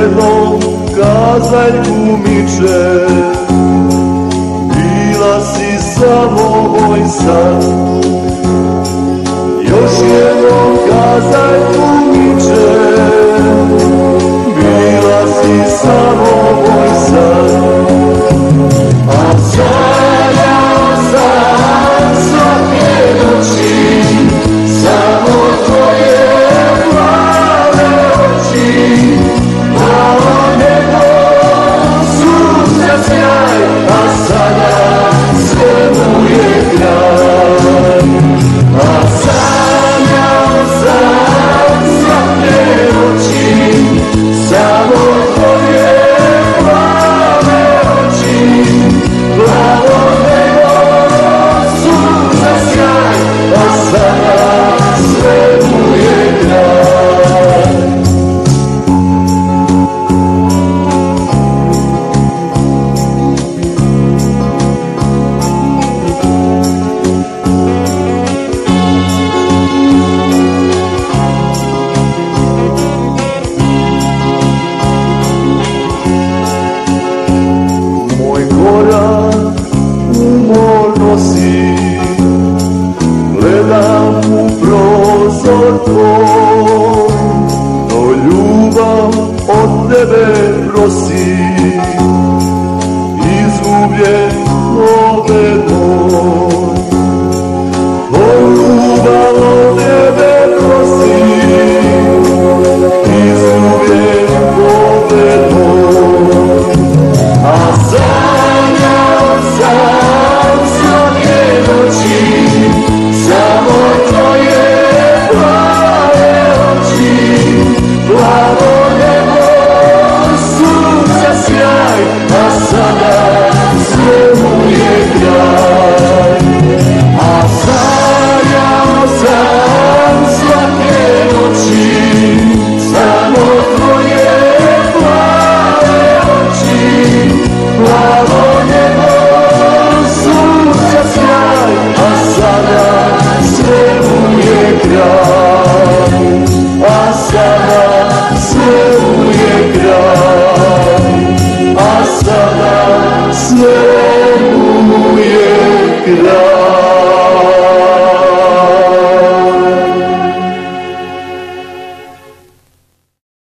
jednom kazaljku miče, bila si samo moj san. Još jednom kazaljku miče, bila si samo moj san. A sanjao sam svake noći samo tvoje plave oči, plavo nebo, sunca sjaj, a sada sve mu je kraj. A sanjao sam svake noći samo tvoje plave oči, plavo nebo, sunca sjaj, a sada sve mu je kraj. Moj korak umorno si, gledam u prozor tvoj, no ljubav od tebe prosi, izgubljen ove moj. O ljubav od tebe prosi, izgubljen ove moj. A sanjao sam svake noći samo tvoje plave oči, plavo nebo, sunca sjaj, a sada sve mu je kraj. A sanjao sam svake noći samo tvoje plave oči, plavo nebo, sunca sjaj, a sada sve mu je kraj. A sada sve mu je kraj. A sada sve mu je kraj.